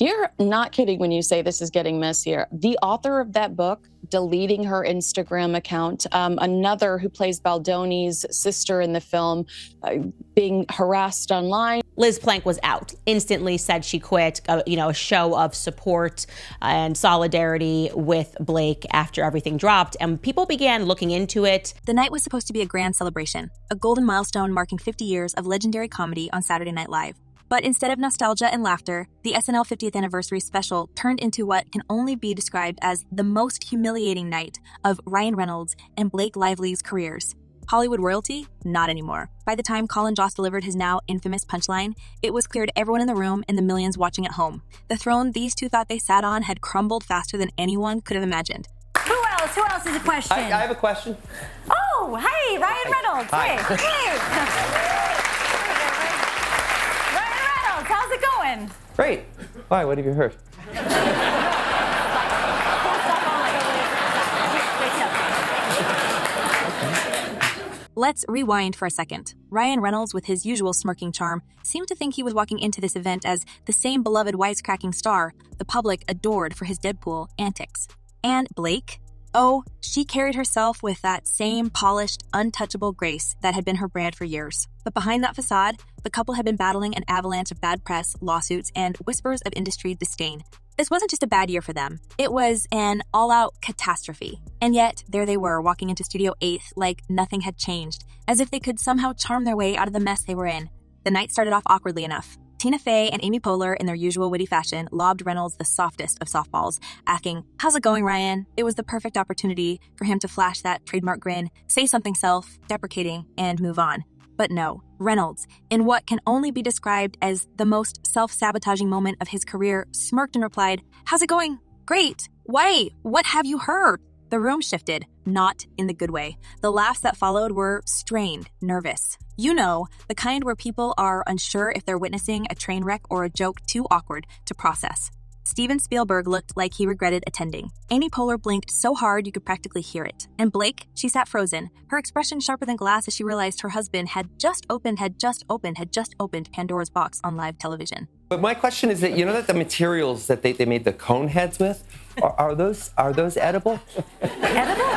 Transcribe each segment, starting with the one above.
You're not kidding when you say this is getting messier. The author of that book deleting her Instagram account, another who plays Baldoni's sister in the film, being harassed online. Liz Plank was out, instantly said she quit, a show of support and solidarity with Blake after everything dropped, and people began looking into it. The night was supposed to be a grand celebration, a golden milestone marking 50 years of legendary comedy on Saturday Night Live. But instead of nostalgia and laughter, the SNL 50th anniversary special turned into what can only be described as the most humiliating night of Ryan Reynolds and Blake Lively's careers. Hollywood royalty? Not anymore. By the time Colin Jost delivered his now infamous punchline, it was clear to everyone in the room and the millions watching at home. The throne these two thought they sat on had crumbled faster than anyone could have imagined. Who else? Who else has a question? I have a question. Oh, hey, Ryan Reynolds. Hi. Hey. How's it going? Great. Why? What have you heard? Let's rewind for a second. Ryan Reynolds, with his usual smirking charm, seemed to think he was walking into this event as the same beloved wisecracking star the public adored for his Deadpool antics. And Blake? Oh, she carried herself with that same polished, untouchable grace that had been her brand for years. But behind that facade, the couple had been battling an avalanche of bad press, lawsuits, and whispers of industry disdain. This wasn't just a bad year for them. It was an all-out catastrophe. And yet, there they were, walking into Studio 8th like nothing had changed, as if they could somehow charm their way out of the mess they were in. The night started off awkwardly enough. Tina Fey and Amy Poehler, in their usual witty fashion, lobbed Reynolds the softest of softballs, asking, "How's it going, Ryan?" It was the perfect opportunity for him to flash that trademark grin, say something self-deprecating, and move on. But no, Reynolds, in what can only be described as the most self-sabotaging moment of his career, smirked and replied, "How's it going? Great. Wait, what have you heard?" The room shifted, not in the good way. The laughs that followed were strained, nervous. You know, the kind where people are unsure if they're witnessing a train wreck or a joke too awkward to process. Steven Spielberg looked like he regretted attending. Amy Poehler blinked so hard you could practically hear it. And Blake, she sat frozen, her expression sharper than glass as she realized her husband had just opened Pandora's box on live television. But my question is that, you know that the materials that they made the cone heads with, are those edible? Edible?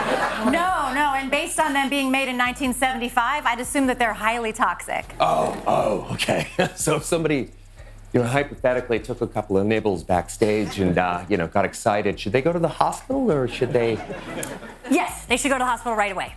No, and based on them being made in 1975, I'd assume that they're highly toxic. Oh, okay. So if somebody, hypothetically took a couple of nibbles backstage and, got excited, should they go to the hospital or should they? Yes, they should go to the hospital right away.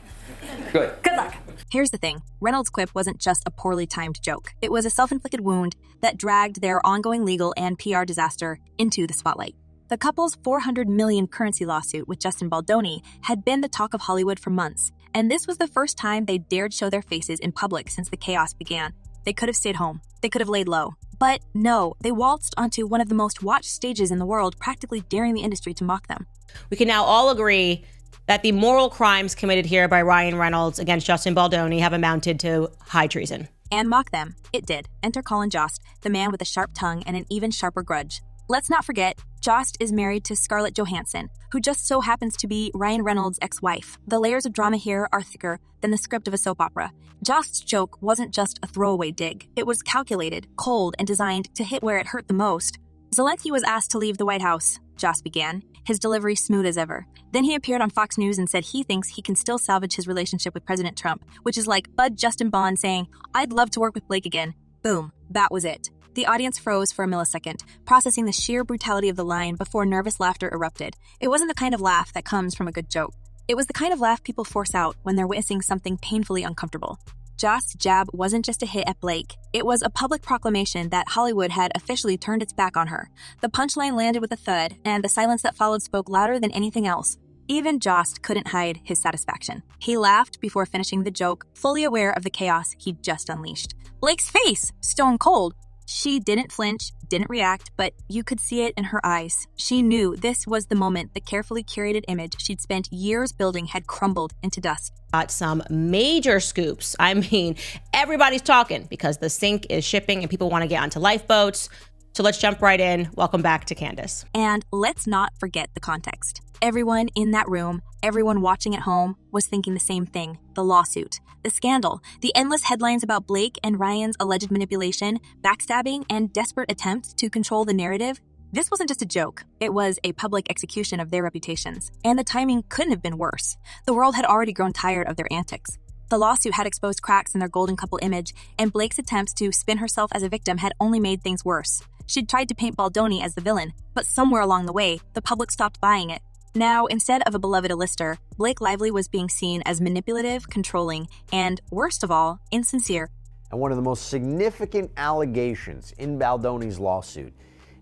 Good. Good luck. Here's the thing. Reynolds' quip wasn't just a poorly timed joke. It was a self-inflicted wound that dragged their ongoing legal and PR disaster into the spotlight. The couple's $400 million currency lawsuit with Justin Baldoni had been the talk of Hollywood for months, and this was the first time they dared show their faces in public since the chaos began. They could have stayed home. They could have laid low. But no, they waltzed onto one of the most watched stages in the world, practically daring the industry to mock them. We can now all agree that the moral crimes committed here by Ryan Reynolds against Justin Baldoni have amounted to high treason. And mock them. It did. Enter Colin Jost, the man with a sharp tongue and an even sharper grudge. Let's not forget, Jost is married to Scarlett Johansson, who just so happens to be Ryan Reynolds' ex-wife. The layers of drama here are thicker than the script of a soap opera. Jost's joke wasn't just a throwaway dig. It was calculated, cold, and designed to hit where it hurt the most. Zelensky was asked to leave the White House, Jost began, his delivery smooth as ever. Then he appeared on Fox News and said he thinks he can still salvage his relationship with President Trump, which is like Bud Justin Bond saying, "I'd love to work with Blake again." Boom, that was it. The audience froze for a millisecond, processing the sheer brutality of the line before nervous laughter erupted. It wasn't the kind of laugh that comes from a good joke. It was the kind of laugh people force out when they're witnessing something painfully uncomfortable. Jost's jab wasn't just a hit at Blake. It was a public proclamation that Hollywood had officially turned its back on her. The punchline landed with a thud, and the silence that followed spoke louder than anything else. Even Jost couldn't hide his satisfaction. He laughed before finishing the joke, fully aware of the chaos he'd just unleashed. Blake's face, stone cold. She didn't flinch, didn't react, but you could see it in her eyes. She knew this was the moment the carefully curated image she'd spent years building had crumbled into dust. Got some major scoops. I mean, everybody's talking because the sink is shipping and people want to get onto lifeboats. So let's jump right in. Welcome back to Candace. And let's not forget the context. Everyone in that room, everyone watching at home, was thinking the same thing. The lawsuit, the scandal, the endless headlines about Blake and Ryan's alleged manipulation, backstabbing, and desperate attempts to control the narrative. This wasn't just a joke. It was a public execution of their reputations. And the timing couldn't have been worse. The world had already grown tired of their antics. The lawsuit had exposed cracks in their golden couple image, and Blake's attempts to spin herself as a victim had only made things worse. She'd tried to paint Baldoni as the villain, but somewhere along the way, the public stopped buying it. Now, instead of a beloved A-lister, Blake Lively was being seen as manipulative, controlling, and, worst of all, insincere. And one of the most significant allegations in Baldoni's lawsuit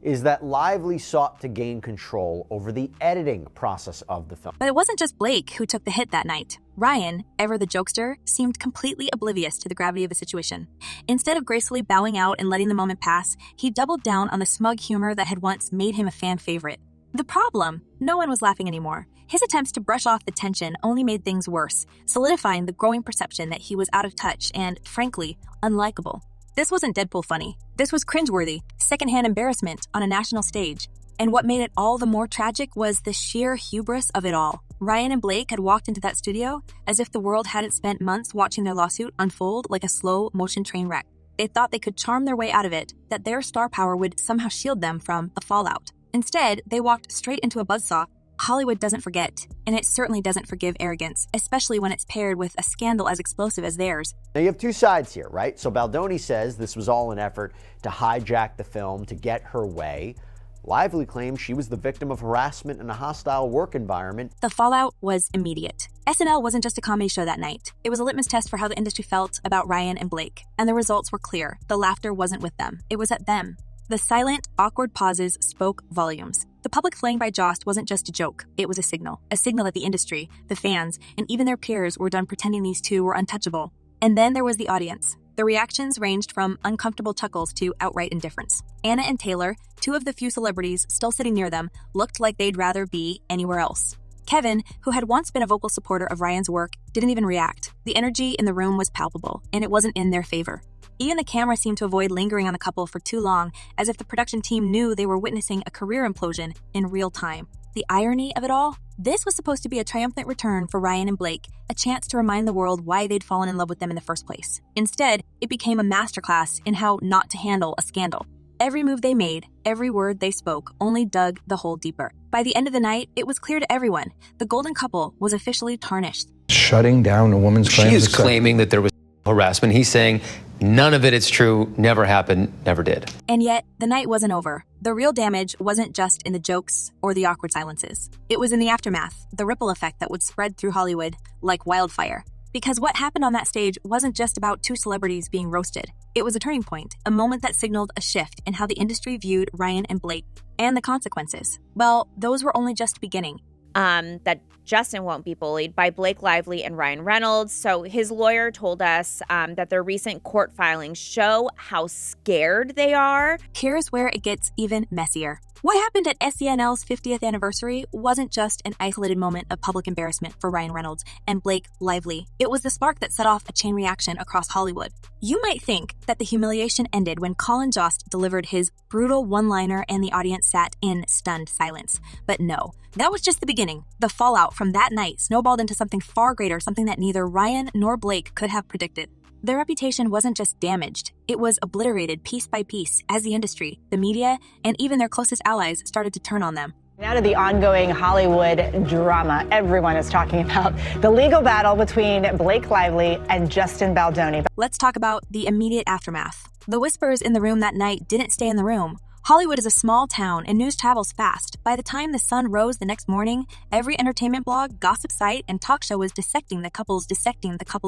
is that Lively sought to gain control over the editing process of the film. But it wasn't just Blake who took the hit that night. Ryan, ever the jokester, seemed completely oblivious to the gravity of the situation. Instead of gracefully bowing out and letting the moment pass, he doubled down on the smug humor that had once made him a fan favorite. The problem? No one was laughing anymore. His attempts to brush off the tension only made things worse, solidifying the growing perception that he was out of touch and, frankly, unlikable. This wasn't Deadpool funny. This was cringeworthy, secondhand embarrassment on a national stage. And what made it all the more tragic was the sheer hubris of it all. Ryan and Blake had walked into that studio as if the world hadn't spent months watching their lawsuit unfold like a slow motion train wreck. They thought they could charm their way out of it, that their star power would somehow shield them from the fallout. Instead, they walked straight into a buzzsaw. Hollywood doesn't forget, and it certainly doesn't forgive arrogance, especially when it's paired with a scandal as explosive as theirs. Now you have two sides here, right? So Baldoni says this was all an effort to hijack the film to get her way. Lively claims she was the victim of harassment in a hostile work environment. The fallout was immediate. SNL wasn't just a comedy show that night. It was a litmus test for how the industry felt about Ryan and Blake, and the results were clear. The laughter wasn't with them. It was at them. The silent, awkward pauses spoke volumes. The public flaying by Jost wasn't just a joke. It was a signal that the industry, the fans, and even their peers were done pretending these two were untouchable. And then there was the audience. The reactions ranged from uncomfortable chuckles to outright indifference. Anna and Taylor, two of the few celebrities still sitting near them, looked like they'd rather be anywhere else. Kevin, who had once been a vocal supporter of Ryan's work, didn't even react. The energy in the room was palpable, and it wasn't in their favor. Even the camera seemed to avoid lingering on the couple for too long, as if the production team knew they were witnessing a career implosion in real time. The irony of it all? This was supposed to be a triumphant return for Ryan and Blake, a chance to remind the world why they'd fallen in love with them in the first place. Instead, it became a masterclass in how not to handle a scandal. Every move they made, every word they spoke, only dug the hole deeper. By the end of the night, it was clear to everyone, the golden couple was officially tarnished. Shutting down a woman's claims. She is claiming that there was harassment. He's saying none of it is true, never happened, never did. And yet, the night wasn't over. The real damage wasn't just in the jokes or the awkward silences. It was in the aftermath, the ripple effect that would spread through Hollywood like wildfire. Because what happened on that stage wasn't just about two celebrities being roasted. It was a turning point, a moment that signaled a shift in how the industry viewed Ryan and Blake. And the consequences, well, those were only just beginning. That Justin won't be bullied by Blake Lively and Ryan Reynolds. So his lawyer told us that their recent court filings show how scared they are. Here's where it gets even messier. What happened at SNL's 50th anniversary wasn't just an isolated moment of public embarrassment for Ryan Reynolds and Blake Lively. It was the spark that set off a chain reaction across Hollywood. You might think that the humiliation ended when Colin Jost delivered his brutal one-liner and the audience sat in stunned silence. But no, that was just the beginning. The fallout from that night snowballed into something far greater, something that neither Ryan nor Blake could have predicted. Their reputation wasn't just damaged, it was obliterated piece by piece as the industry, the media, and even their closest allies started to turn on them. Now to the ongoing Hollywood drama everyone is talking about, the legal battle between Blake Lively and Justin Baldoni. Let's talk about the immediate aftermath. The whispers in the room that night didn't stay in the room. Hollywood is a small town and news travels fast. By the time the sun rose the next morning, every entertainment blog, gossip site, and talk show was dissecting the couple's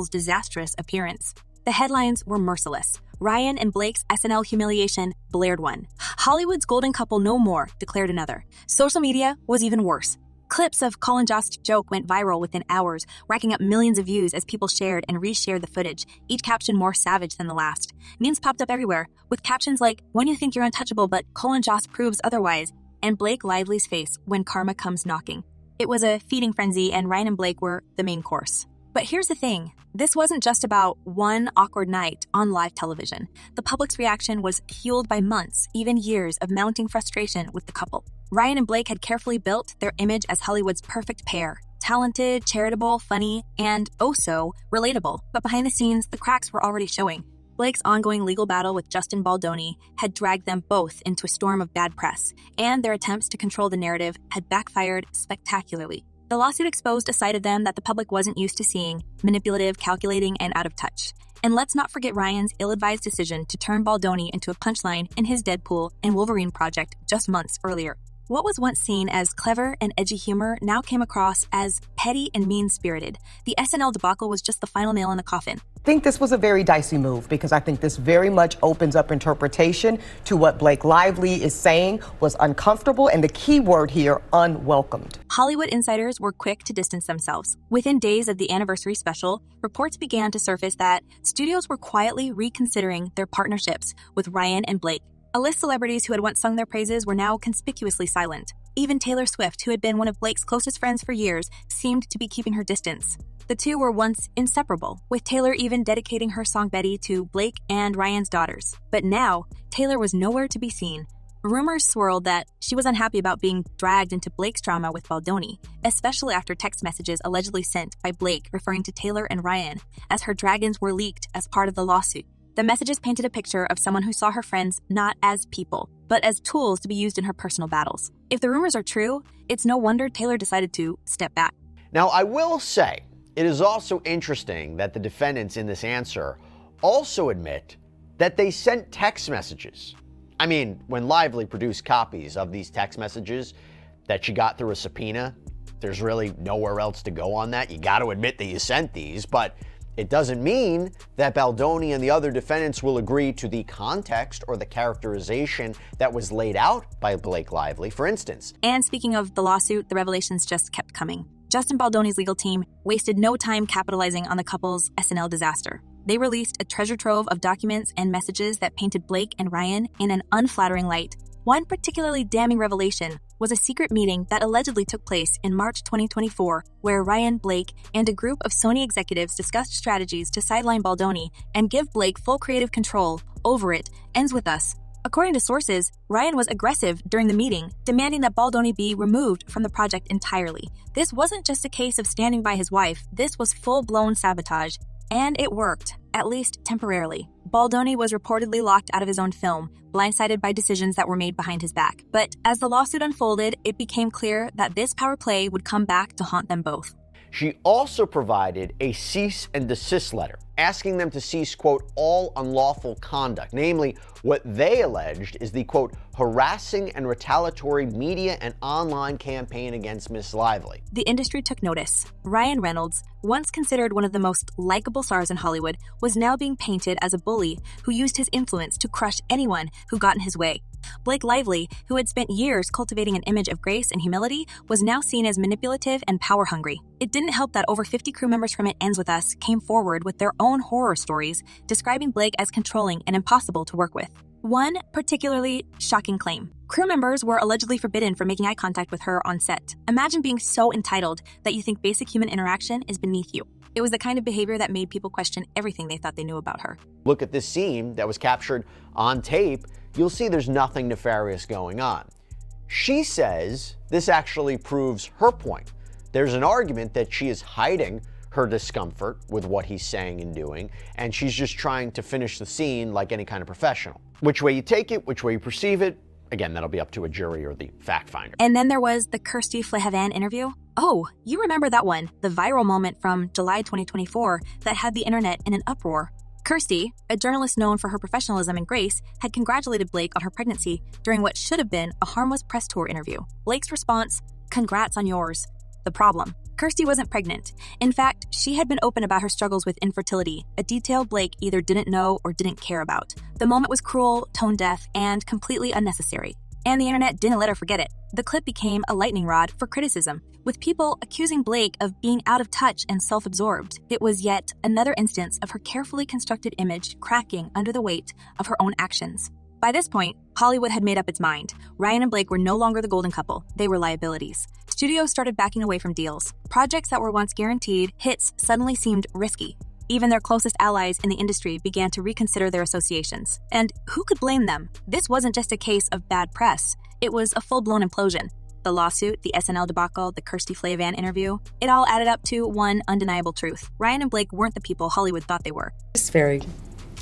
disastrous appearance. The headlines were merciless. Ryan and Blake's SNL humiliation blared one. Hollywood's golden couple no more declared another. Social media was even worse. Clips of Colin Jost's joke went viral within hours, racking up millions of views as people shared and reshared the footage, each caption more savage than the last. Memes popped up everywhere, with captions like, "When you think you're untouchable, but Colin Jost proves otherwise," and Blake Lively's face when karma comes knocking. It was a feeding frenzy, and Ryan and Blake were the main course. But here's the thing. This wasn't just about one awkward night on live television. The public's reaction was fueled by months, even years of mounting frustration with the couple. Ryan and Blake had carefully built their image as Hollywood's perfect pair. Talented, charitable, funny, and oh so relatable. But behind the scenes, the cracks were already showing. Blake's ongoing legal battle with Justin Baldoni had dragged them both into a storm of bad press, and their attempts to control the narrative had backfired spectacularly. The lawsuit exposed a side of them that the public wasn't used to seeing: manipulative, calculating, and out of touch. And let's not forget Ryan's ill-advised decision to turn Baldoni into a punchline in his Deadpool and Wolverine project just months earlier. What was once seen as clever and edgy humor now came across as petty and mean-spirited. The SNL debacle was just the final nail in the coffin. I think this was a very dicey move because I think this very much opens up interpretation to what Blake Lively is saying was uncomfortable, and the key word here, unwelcomed. Hollywood insiders were quick to distance themselves. Within days of the anniversary special, reports began to surface that studios were quietly reconsidering their partnerships with Ryan and Blake. A list of celebrities who had once sung their praises were now conspicuously silent. Even Taylor Swift, who had been one of Blake's closest friends for years, seemed to be keeping her distance. The two were once inseparable, with Taylor even dedicating her song Betty to Blake and Ryan's daughters. But now, Taylor was nowhere to be seen. Rumors swirled that she was unhappy about being dragged into Blake's drama with Baldoni, especially after text messages allegedly sent by Blake referring to Taylor and Ryan as her dragons were leaked as part of the lawsuit. The messages painted a picture of someone who saw her friends not as people, but as tools to be used in her personal battles. If the rumors are true, it's no wonder Taylor decided to step back. Now, I will say, it is also interesting that the defendants in this answer also admit that they sent text messages. I mean, when Lively produced copies of these text messages that she got through a subpoena, there's really nowhere else to go on that. You got to admit that you sent these, but it doesn't mean that Baldoni and the other defendants will agree to the context or the characterization that was laid out by Blake Lively, for instance. And speaking of the lawsuit, the revelations just kept coming. Justin Baldoni's legal team wasted no time capitalizing on the couple's SNL disaster. They released a treasure trove of documents and messages that painted Blake and Ryan in an unflattering light. One particularly damning revelation was a secret meeting that allegedly took place in March 2024, where Ryan, Blake, and a group of Sony executives discussed strategies to sideline Baldoni and give Blake full creative control over It Ends With Us. According to sources, Ryan was aggressive during the meeting, demanding that Baldoni be removed from the project entirely. This wasn't just a case of standing by his wife, this was full-blown sabotage. And it worked, at least temporarily. Baldoni was reportedly locked out of his own film, blindsided by decisions that were made behind his back. But as the lawsuit unfolded, it became clear that this power play would come back to haunt them both. She also provided a cease and desist letter, asking them to cease, quote, all unlawful conduct, namely what they alleged is the, quote, harassing and retaliatory media and online campaign against Miss Lively. The industry took notice. Ryan Reynolds, once considered one of the most likable stars in Hollywood, was now being painted as a bully who used his influence to crush anyone who got in his way. Blake Lively, who had spent years cultivating an image of grace and humility, was now seen as manipulative and power-hungry. It didn't help that over 50 crew members from It Ends With Us came forward with their own horror stories, describing Blake as controlling and impossible to work with. One particularly shocking claim. Crew members were allegedly forbidden from making eye contact with her on set. Imagine being so entitled that you think basic human interaction is beneath you. It was the kind of behavior that made people question everything they thought they knew about her. Look at this scene that was captured on tape. You'll see there's nothing nefarious going on. She says this actually proves her point. There's an argument that she is hiding her discomfort with what he's saying and doing, and she's just trying to finish the scene like any kind of professional. Which way you take it, which way you perceive it, again, that'll be up to a jury or the fact finder. And then there was the Kirsty Flehavan interview. Oh, you remember that one, the viral moment from July 2024 that had the internet in an uproar. Kirsty, a journalist known for her professionalism and grace, had congratulated Blake on her pregnancy during what should have been a harmless press tour interview. Blake's response, "Congrats on yours." The problem: Kirsty wasn't pregnant. In fact, she had been open about her struggles with infertility, a detail Blake either didn't know or didn't care about. The moment was cruel, tone-deaf, and completely unnecessary. And the internet didn't let her forget it. The clip became a lightning rod for criticism, with people accusing Blake of being out of touch and self-absorbed. It was yet another instance of her carefully constructed image cracking under the weight of her own actions. By this point, Hollywood had made up its mind. Ryan and Blake were no longer the golden couple. They were liabilities. Studios started backing away from deals. Projects that were once guaranteed hits suddenly seemed risky. Even their closest allies in the industry began to reconsider their associations. And who could blame them? This wasn't just a case of bad press. It was a full-blown implosion. The lawsuit, the SNL debacle, the Kirsty Flehavan interview, it all added up to one undeniable truth. Ryan and Blake weren't the people Hollywood thought they were. It's very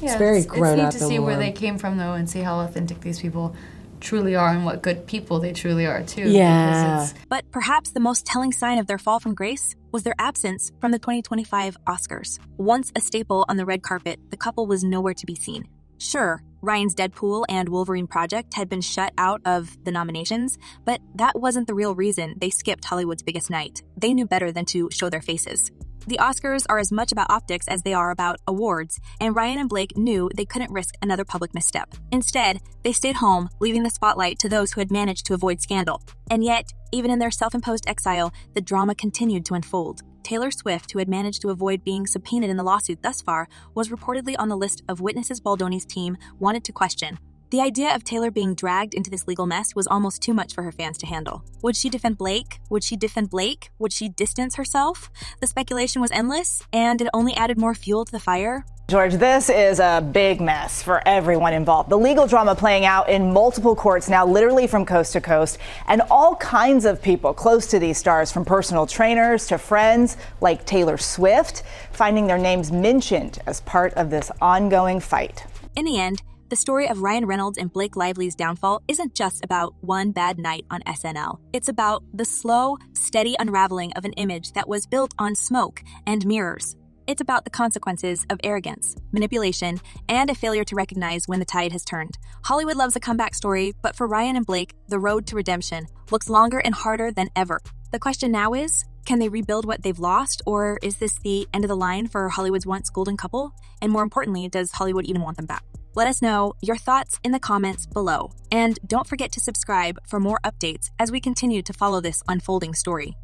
It's very grown up. It's neat to see where they came from, though, and see how authentic these people truly are and what good people they truly are, too. Yeah. But perhaps the most telling sign of their fall from grace was their absence from the 2025 Oscars. Once a staple on the red carpet, the couple was nowhere to be seen. Sure, Ryan's Deadpool and Wolverine project had been shut out of the nominations, but that wasn't the real reason they skipped Hollywood's biggest night. They knew better than to show their faces. The Oscars are as much about optics as they are about awards, and Ryan and Blake knew they couldn't risk another public misstep. Instead, they stayed home, leaving the spotlight to those who had managed to avoid scandal. And yet, even in their self-imposed exile, the drama continued to unfold. Taylor Swift, who had managed to avoid being subpoenaed in the lawsuit thus far, was reportedly on the list of witnesses Baldoni's team wanted to question. The idea of Taylor being dragged into this legal mess was almost too much for her fans to handle. Would she defend Blake? Would she defend Blake? Would she distance herself? The speculation was endless, and it only added more fuel to the fire. George, this is a big mess for everyone involved. The legal drama playing out in multiple courts now, literally from coast to coast, and all kinds of people close to these stars, from personal trainers to friends like Taylor Swift, finding their names mentioned as part of this ongoing fight. In the end, the story of Ryan Reynolds and Blake Lively's downfall isn't just about one bad night on SNL. It's about the slow, steady unraveling of an image that was built on smoke and mirrors. It's about the consequences of arrogance, manipulation, and a failure to recognize when the tide has turned. Hollywood loves a comeback story, but for Ryan and Blake, the road to redemption looks longer and harder than ever. The question now is, can they rebuild what they've lost, or is this the end of the line for Hollywood's once golden couple? And more importantly, does Hollywood even want them back? Let us know your thoughts in the comments below. And don't forget to subscribe for more updates as we continue to follow this unfolding story.